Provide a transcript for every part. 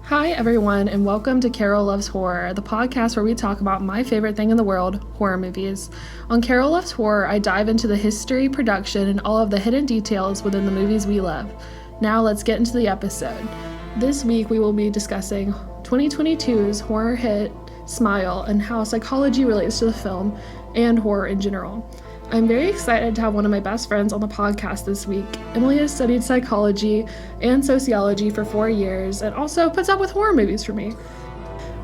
Hi, everyone, and welcome to Carol Loves Horror, the podcast where we talk about my favorite thing in the world, horror movies. On Carol Loves Horror, I dive into the history, production, and all of the hidden details within the movies we love. Now, let's get into the episode. This week, we will be discussing 2022's horror hit, Smile, and how psychology relates to the film and horror in general. I'm very excited to have one of my best friends on the podcast this week. Emily has studied psychology and sociology for 4 years and also puts up with horror movies for me.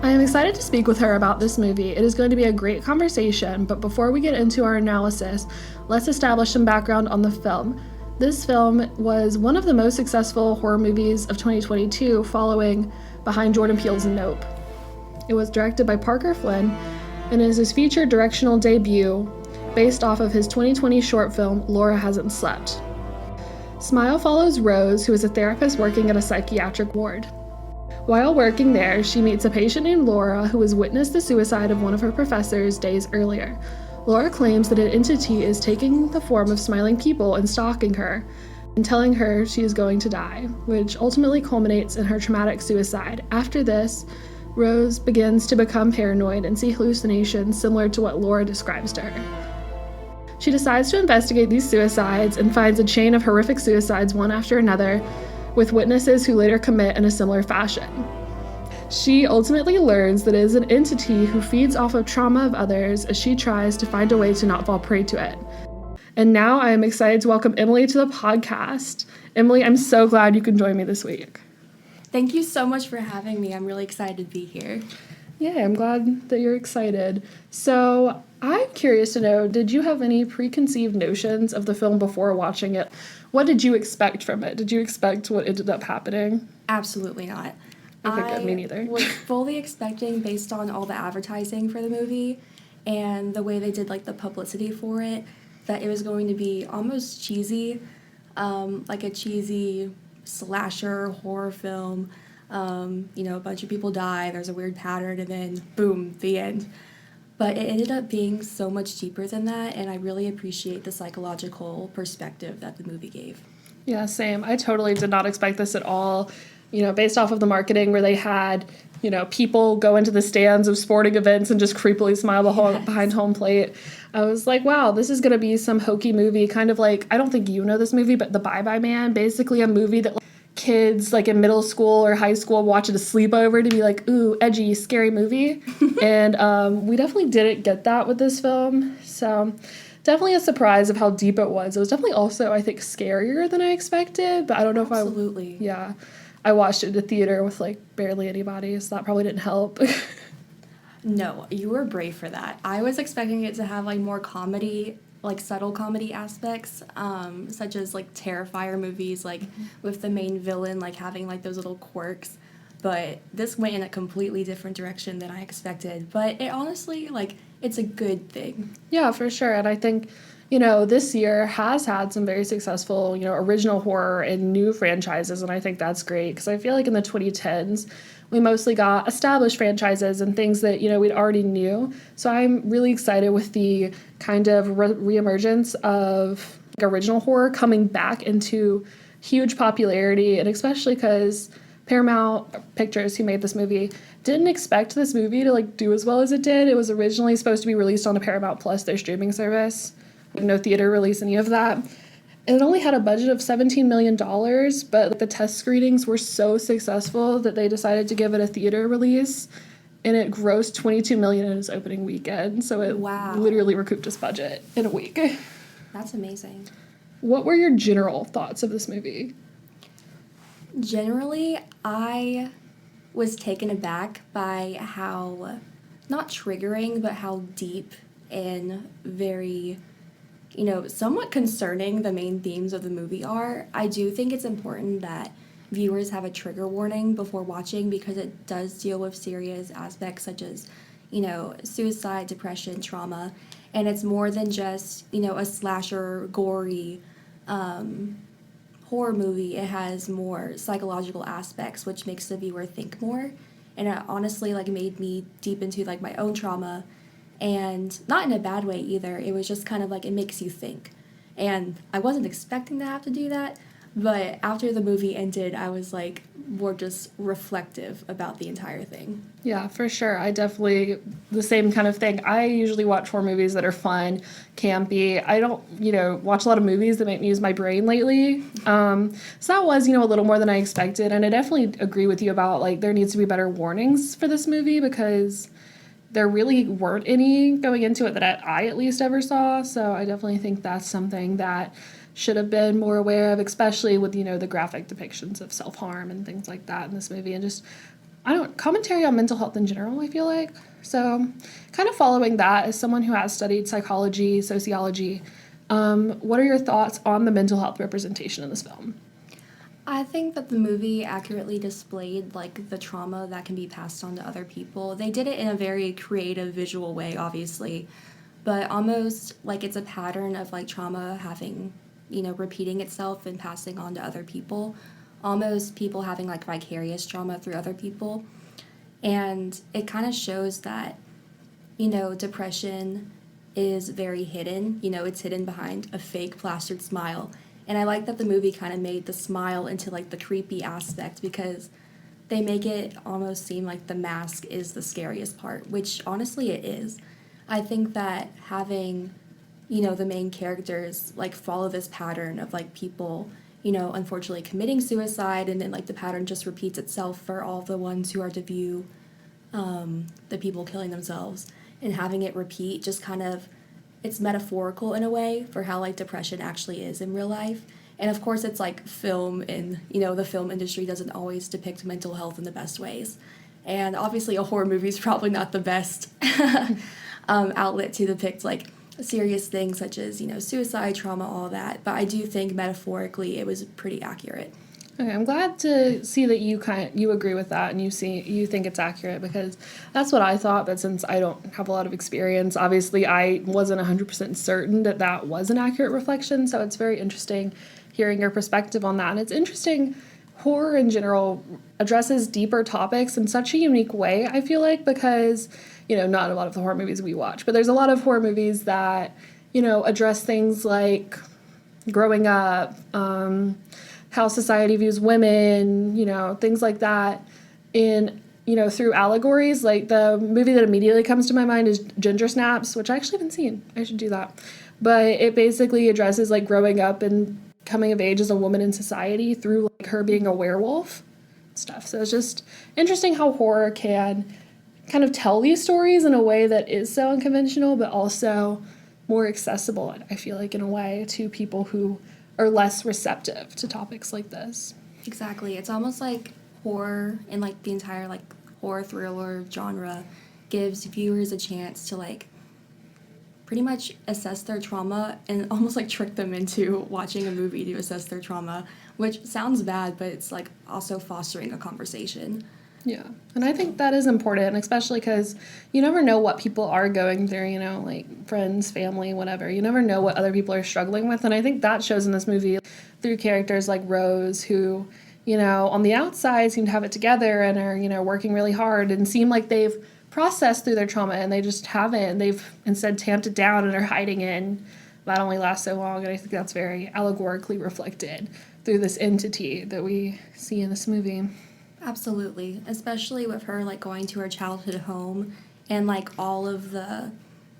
I am excited to speak with her about this movie. It is going to be a great conversation, but before we get into our analysis, let's establish some background on the film. This film was one of the most successful horror movies of 2022, following behind Jordan Peele's Nope. It was directed by Parker Flynn and is his feature directional debut based off of his 2020 short film, Laura Hasn't Slept. Smile follows Rose, who is a therapist working at a psychiatric ward. While working there, she meets a patient named Laura who has witnessed the suicide of one of her professors days earlier. Laura claims that an entity is taking the form of smiling people and stalking her, and telling her she is going to die, which ultimately culminates in her traumatic suicide. After this, Rose begins to become paranoid and see hallucinations similar to what Laura describes to her. She decides to investigate these suicides and finds a chain of horrific suicides one after another, with witnesses who later commit in a similar fashion. She ultimately learns that it is an entity who feeds off of trauma of others as she tries to find a way to not fall prey to it. And now I am excited to welcome Emily to the podcast. Emily, I'm so glad you can join me this week. Thank you so much for having me. I'm really excited to be here. Yeah, I'm glad that you're excited. So, I'm curious to know, did you have any preconceived notions of the film before watching it? What did you expect from it? Did you expect what ended up happening? Absolutely not. Okay, good. Me neither. I was fully expecting, based on all the advertising for the movie and the way they did like the publicity for it, that it was going to be almost cheesy, like a cheesy slasher horror film. A bunch of people die, there's a weird pattern, and then boom, the end. But it ended up being so much deeper than that, and I really appreciate the psychological perspective that the movie gave. Yeah, same. I totally did not expect this at all. Based off of the marketing where they had, people go into the stands of sporting events and just creepily smile behind home plate. I was like, wow, this is going to be some hokey movie, kind of like, I don't think you know this movie, but The Bye Bye Man, basically a movie that kids like in middle school or high school watch at a sleepover to be like, ooh, edgy, scary movie. And we definitely didn't get that with this film. So definitely a surprise of how deep it was. It was definitely also, I think, scarier than I expected, but I don't know Absolutely. I watched it in the theater with like barely anybody, so that probably didn't help. No, you were brave for that. I was expecting it to have like more comedy, like subtle comedy aspects, such as like Terrifier movies, like with the main villain like having like those little quirks. But this went in a completely different direction than I expected. But it honestly, like, it's a good thing. Yeah, for sure. And I think, this year has had some very successful, original horror and new franchises. And I think that's great because I feel like in the 2010s, we mostly got established franchises and things that, we'd already knew. So I'm really excited with the kind of reemergence of like, original horror coming back into huge popularity. And especially because Paramount Pictures, who made this movie, didn't expect this movie to like do as well as it did. It was originally supposed to be released on a Paramount Plus, their streaming service. No theater release, any of that. And it only had a budget of $17 million, but the test screenings were so successful that they decided to give it a theater release, and it grossed $22 million in its opening weekend. So it literally recouped its budget in a week. That's amazing. What were your general thoughts of this movie? Generally, I was taken aback by how, not triggering, but how deep and very, somewhat concerning the main themes of the movie are. I do think it's important that viewers have a trigger warning before watching because it does deal with serious aspects such as, suicide, depression, trauma, and it's more than just, a slasher, gory, horror movie. It has more psychological aspects, which makes the viewer think more. And it honestly made me deep into my own trauma, and not in a bad way either. It was just kind of it makes you think. And I wasn't expecting to have to do that, But after the movie ended, I was like more just reflective about the entire thing. Yeah, for sure. I definitely, the same kind of thing. I usually watch horror movies that are fun, campy. I don't, watch a lot of movies that make me use my brain lately. So that was, a little more than I expected. And I definitely agree with you about, like, there needs to be better warnings for this movie because there really weren't any going into it that I at least ever saw. So I definitely think that's something that should have been more aware of, especially with, the graphic depictions of self-harm and things like that in this movie. And just, commentary on mental health in general, I feel like. So kind of following that, as someone who has studied psychology, sociology, what are your thoughts on the mental health representation in this film? I think that the movie accurately displayed like the trauma that can be passed on to other people. They did it in a very creative visual way, obviously, but almost like it's a pattern of like trauma having, repeating itself and passing on to other people. Almost people having like vicarious trauma through other people. And it kind of shows that, depression is very hidden. It's hidden behind a fake plastered smile. And I like that the movie kind of made the smile into like the creepy aspect because they make it almost seem like the mask is the scariest part, which honestly it is. I think that having, the main characters like follow this pattern of like people, unfortunately committing suicide and then like the pattern just repeats itself for all the ones who are to view the people killing themselves and having it repeat just kind of it's metaphorical in a way for how like depression actually is in real life. And of course it's like film and the film industry doesn't always depict mental health in the best ways. And obviously a horror movie is probably not the best outlet to depict like serious things such as, suicide, trauma, all that. But I do think metaphorically it was pretty accurate. Okay, I'm glad to see that you agree with that and you think it's accurate because that's what I thought. But since I don't have a lot of experience, obviously I wasn't 100% certain that that was an accurate reflection. So it's very interesting hearing your perspective on that. And it's interesting. Horror in general addresses deeper topics in such a unique way. I feel like because not a lot of the horror movies we watch, but there's a lot of horror movies that address things like growing up. How society views women, things like that through allegories. Like the movie that immediately comes to my mind is Ginger Snaps, which I actually haven't seen. I should do that. But it basically addresses like growing up and coming of age as a woman in society through like her being a werewolf stuff. So it's just interesting how horror can kind of tell these stories in a way that is so unconventional, but also more accessible, I feel like, in a way to people who are less receptive to topics like this. Exactly. It's almost like horror and like the entire like horror thriller genre gives viewers a chance to like pretty much assess their trauma and almost like trick them into watching a movie to assess their trauma, which sounds bad, but it's like also fostering a conversation. Yeah, and I think that is important, especially because you never know what people are going through, like friends, family, whatever. You never know what other people are struggling with, and I think that shows in this movie through characters like Rose, who, on the outside seem to have it together and are, working really hard and seem like they've processed through their trauma, and they just haven't. They've instead tamped it down and are hiding it, and that only lasts so long, and I think that's very allegorically reflected through this entity that we see in this movie. Absolutely, especially with her like going to her childhood home and like all of the,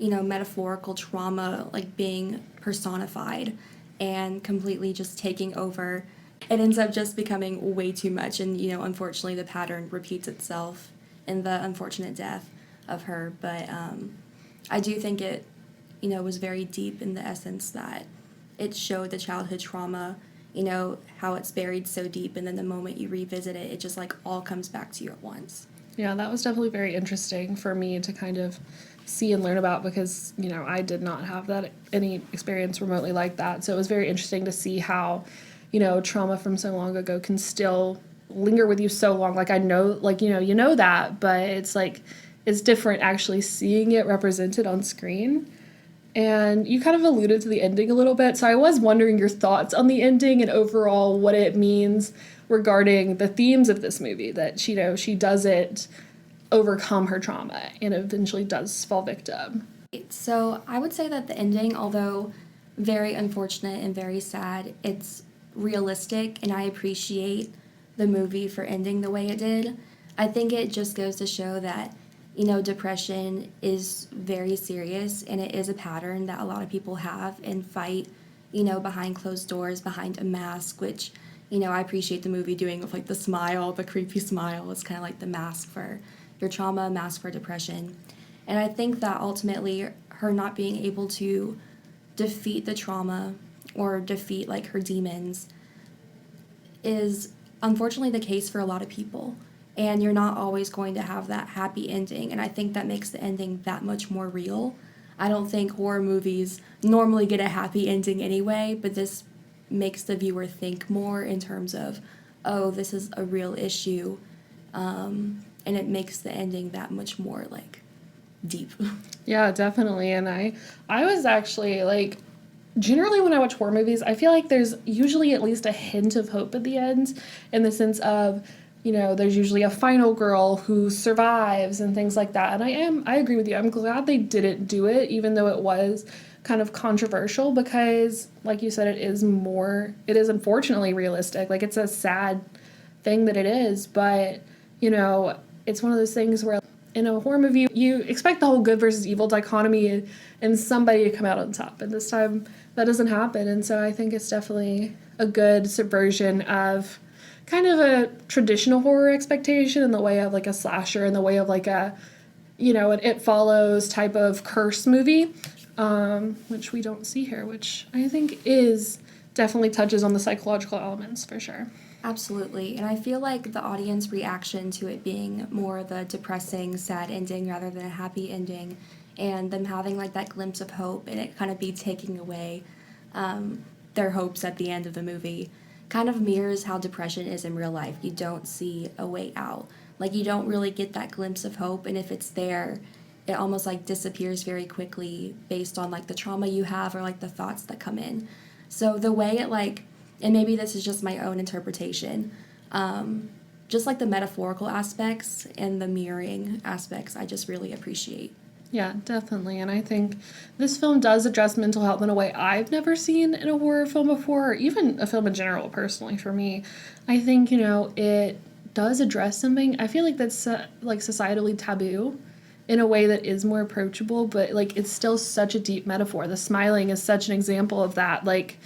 metaphorical trauma like being personified and completely just taking over. It ends up just becoming way too much and, unfortunately the pattern repeats itself in the unfortunate death of her. But I do think it, was very deep in the essence that it showed the childhood trauma, how it's buried so deep, and then the moment you revisit it, it just like all comes back to you at once. Yeah, that was definitely very interesting for me to kind of see and learn about because, I did not have any experience remotely like that. So it was very interesting to see how, trauma from so long ago can still linger with you so long. Like I know, like, you know that, but it's like, it's different actually seeing it represented on screen. And you kind of alluded to the ending a little bit, so I was wondering your thoughts on the ending and overall what it means regarding the themes of this movie, that she doesn't overcome her trauma and eventually does fall victim. So I would say that the ending, although very unfortunate and very sad, it's realistic, and I appreciate the movie for ending the way it did. I think it just goes to show that, depression is very serious, and it is a pattern that a lot of people have and fight, behind closed doors, behind a mask, which, I appreciate the movie doing with like the smile, the creepy smile. It's kind of like the mask for your trauma, mask for depression. And I think that ultimately her not being able to defeat the trauma or defeat like her demons is unfortunately the case for a lot of people. And you're not always going to have that happy ending. And I think that makes the ending that much more real. I don't think horror movies normally get a happy ending anyway, but this makes the viewer think more in terms of, oh, this is a real issue. And it makes the ending that much more like deep. Yeah, definitely. And I was actually like, generally when I watch horror movies, I feel like there's usually at least a hint of hope at the end, in the sense of, there's usually a final girl who survives and things like that. And I agree with you. I'm glad they didn't do it, even though it was kind of controversial, because like you said, it is unfortunately realistic. Like, it's a sad thing that it is, but it's one of those things where in a horror movie, you expect the whole good versus evil dichotomy and somebody to come out on top. And this time, that doesn't happen. And so I think it's definitely a good subversion of kind of a traditional horror expectation in the way of like a slasher, in the way of like a, an It Follows type of curse movie, which we don't see here, which I think definitely touches on the psychological elements for sure. Absolutely. And I feel like the audience reaction to it being more of a depressing, sad ending rather than a happy ending, and them having like that glimpse of hope and it kind of be taking away their hopes at the end of the movie, kind of mirrors how depression is in real life. You don't see a way out. Like, you don't really get that glimpse of hope, and if it's there, it almost like disappears very quickly based on like the trauma you have or like the thoughts that come in. So the way it like, and maybe this is just my own interpretation, just like the metaphorical aspects and the mirroring aspects, I just really appreciate. Yeah, definitely. And I think this film does address mental health in a way I've never seen in a horror film before, or even a film in general, personally, for me. I think, it does address something. I feel like that's like societally taboo in a way that is more approachable, but like it's still such a deep metaphor. The smiling is such an example of that, like,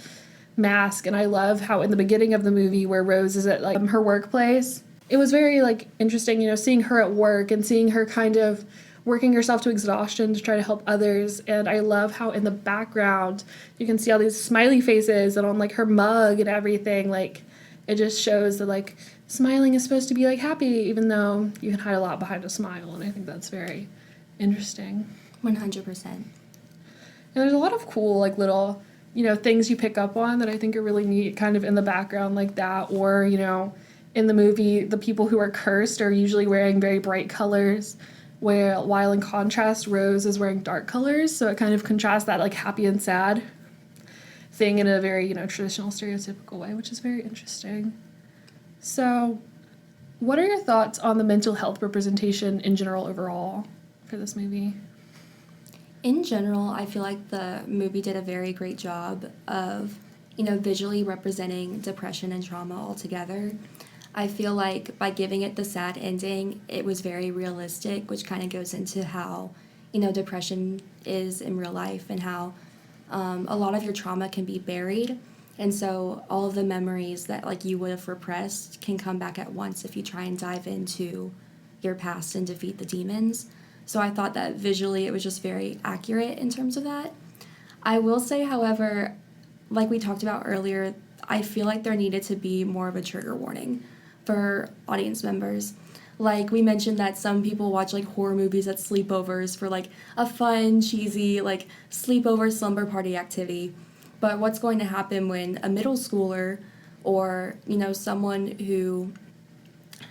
mask. And I love how in the beginning of the movie where Rose is at like her workplace, it was very like interesting, seeing her at work and seeing her kind of working herself to exhaustion to try to help others. And I love how in the background you can see all these smiley faces and on like her mug and everything. Like, it just shows that like smiling is supposed to be like happy, even though you can hide a lot behind a smile. And I think that's very interesting. 100%. And there's a lot of cool like little things you pick up on that I think are really neat, kind of in the background like that. Or in the movie, the people who are cursed are usually wearing very bright colors, while in contrast, Rose is wearing dark colors, so it kind of contrasts that like happy and sad thing in a very, traditional stereotypical way, which is very interesting. So, what are your thoughts on the mental health representation in general overall for this movie? In general, I feel like the movie did a very great job of, visually representing depression and trauma all together. I feel like by giving it the sad ending, it was very realistic, which kind of goes into how, depression is in real life and how a lot of your trauma can be buried. And so all of the memories that like you would have repressed can come back at once if you try and dive into your past and defeat the demons. So I thought that visually it was just very accurate in terms of that. I will say, however, like we talked about earlier, I feel like there needed to be more of a trigger warning for audience members. Like, we mentioned that some people watch like horror movies at sleepovers for like a fun, cheesy like sleepover slumber party activity. But what's going to happen when a middle schooler or, someone who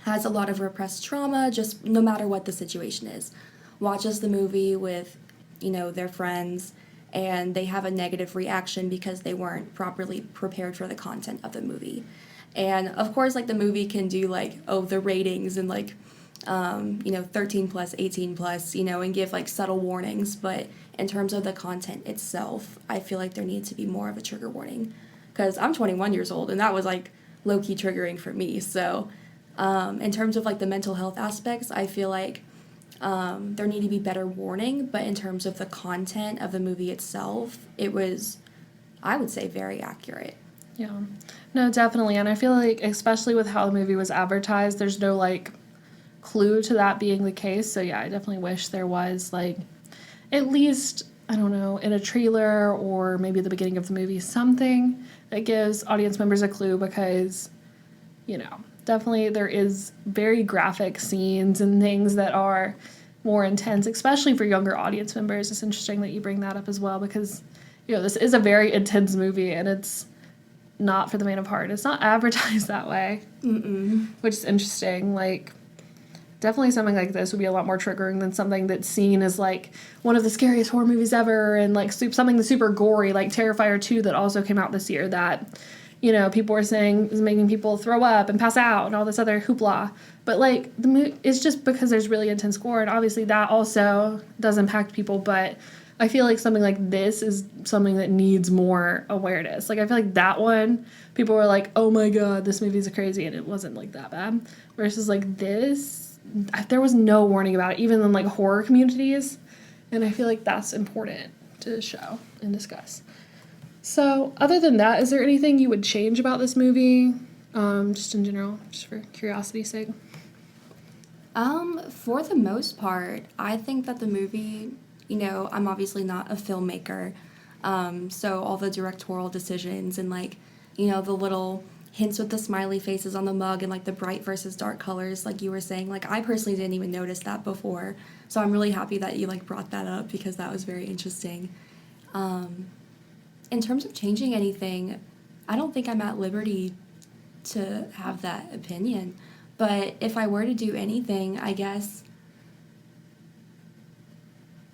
has a lot of repressed trauma, just no matter what the situation is, watches the movie with, their friends, and they have a negative reaction because they weren't properly prepared for the content of the movie. And of course, like, the movie can do like, the ratings and like, 13 plus, 18 plus, and give like subtle warnings. But in terms of the content itself, I feel like there needs to be more of a trigger warning, because I'm 21 years old, and that was, like, low-key triggering for me. So in terms of, like, the mental health aspects, I feel like there need to be better warning, but in terms of the content of the movie itself, it was, I would say, very accurate. Yeah. No, definitely. And I feel like, especially with how the movie was advertised, there's no, like, clue to that being the case. So, yeah, I definitely wish there was, like, at least, I don't know, in a trailer or maybe the beginning of the movie, something that gives audience members a clue, because, you know, definitely there is very graphic scenes and things that are more intense, especially for younger audience members. It's interesting that you bring that up as well, because, you know, this is a very intense movie, and it's not for the faint of heart. It's not advertised that way, which is interesting. Like, definitely something like this would be a lot more triggering than something that's seen as, like, one of the scariest horror movies ever, and, like, something that's super gory, like Terrifier 2 that also came out this year that, you know, people were saying is making people throw up and pass out and all this other hoopla. But, like, it's just because there's really intense gore, and obviously that also does impact people, but I feel like something like this is something that needs more awareness. Like, I feel like that one, people were like, oh my god, this movie's crazy, and it wasn't, like, that bad. Versus, like, this, there was no warning about it, even in, like, horror communities, and I feel like that's important to show and discuss. So, other than that, is there anything you would change about this movie, just in general, just for curiosity's sake? For the most part, I think that the movie, you know, I'm obviously not a filmmaker, so all the directorial decisions and, like, you know, the little hints with the smiley faces on the mug and, like, the bright versus dark colors, like you were saying, like, I personally didn't even notice that before, so I'm really happy that you, like, brought that up, because that was very interesting. In terms of changing anything, I don't think I'm at liberty to have that opinion, but if I were to do anything, I guess,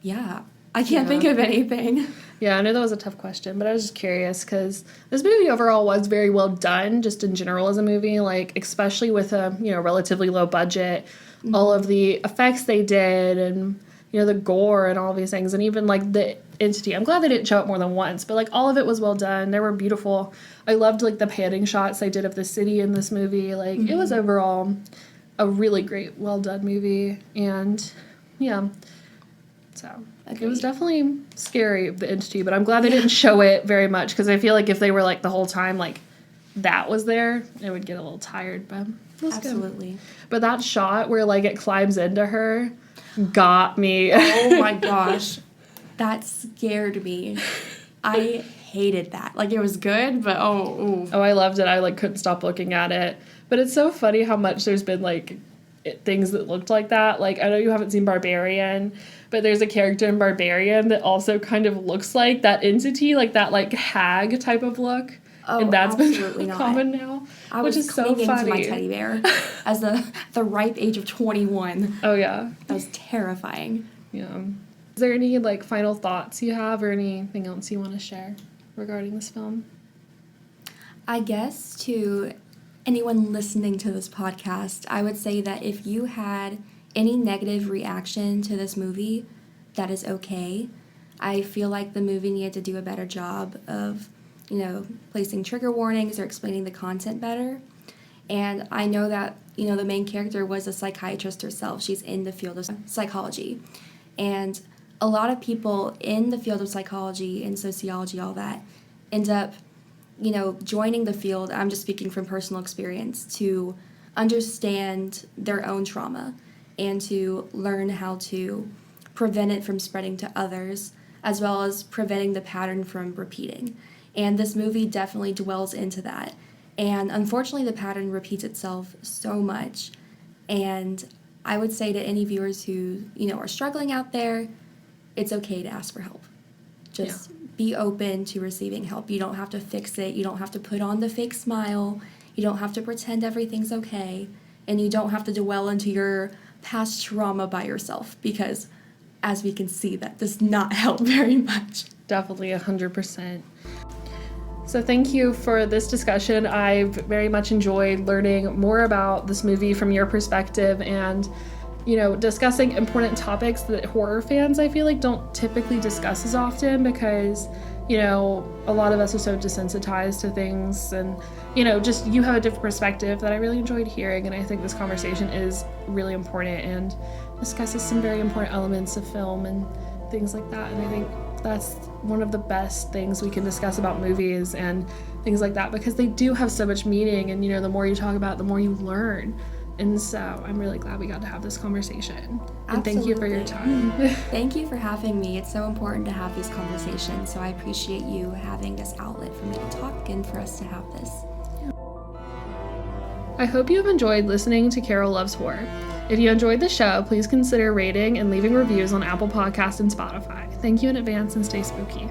yeah, I can't think of anything. Yeah, I know that was a tough question, but I was just curious, because this movie overall was very well done, just in general as a movie, like, especially with a, you know, relatively low budget, all of the effects they did, and, you know, the gore and all of these things, and even, like, the entity. I'm glad they didn't show it more than once, but, like, all of it was well done. They were beautiful. I loved, like, the panning shots they did of the city in this movie. Like, it was overall a really great, well done movie, and, yeah. So, it was definitely scary, the entity, but I'm glad they didn't show it very much, because I feel like if they were, like, the whole time, like, that was there, it would get a little tired, but it was Absolutely. good. But that shot where, like, it climbs into her got me. Oh my gosh. That scared me. I hated that. Like, it was good, but oh, I loved it. I, like, couldn't stop looking at it. But it's so funny how much there's been, like, things that looked like that. Like, I know you haven't seen Barbarian, but there's a character in Barbarian that also kind of looks like that entity, like that, like, hag type of look. Oh, and that's absolutely been not. Common now, I which was is so clinging funny. to my teddy bear as the ripe age of 21. Oh, yeah. That was terrifying. Yeah. Is there any, like, final thoughts you have, or anything else you want to share regarding this film? I guess to anyone listening to this podcast, I would say that if you had any negative reaction to this movie, that is okay. I feel like the movie needed to do a better job of, you know, placing trigger warnings or explaining the content better. And I know that, you know, the main character was a psychiatrist herself. She's in the field of psychology. And a lot of people in the field of psychology and sociology, all that, end up, you know, joining the field, I'm just speaking from personal experience, to understand their own trauma and to learn how to prevent it from spreading to others, as well as preventing the pattern from repeating. And this movie definitely dwells into that. And unfortunately, the pattern repeats itself so much. And I would say to any viewers who, you know, are struggling out there, it's okay to ask for help. Just be open to receiving help. You don't have to fix it. You don't have to put on the fake smile. You don't have to pretend everything's okay. And you don't have to dwell into your past trauma by yourself, because as we can see, that does not help very much. Definitely 100%. So thank you for this discussion. I've very much enjoyed learning more about this movie from your perspective, and, you know, discussing important topics that horror fans, I feel like, don't typically discuss as often, because, you know, a lot of us are so desensitized to things, and, you know, just you have a different perspective that I really enjoyed hearing, and I think this conversation is really important and discusses some very important elements of film and things like that. And I think that's one of the best things we can discuss about movies and things like that, because they do have so much meaning, and, you know, the more you talk about it, the more you learn. And so I'm really glad we got to have this conversation. And thank you for your time. Thank you for having me. It's so important to have these conversations, so I appreciate you having this outlet for me to talk and for us to have this. I hope you have enjoyed listening to Carol Loves Horror. If you enjoyed the show, please consider rating and leaving reviews on Apple Podcasts and Spotify. Thank you in advance, and stay spooky.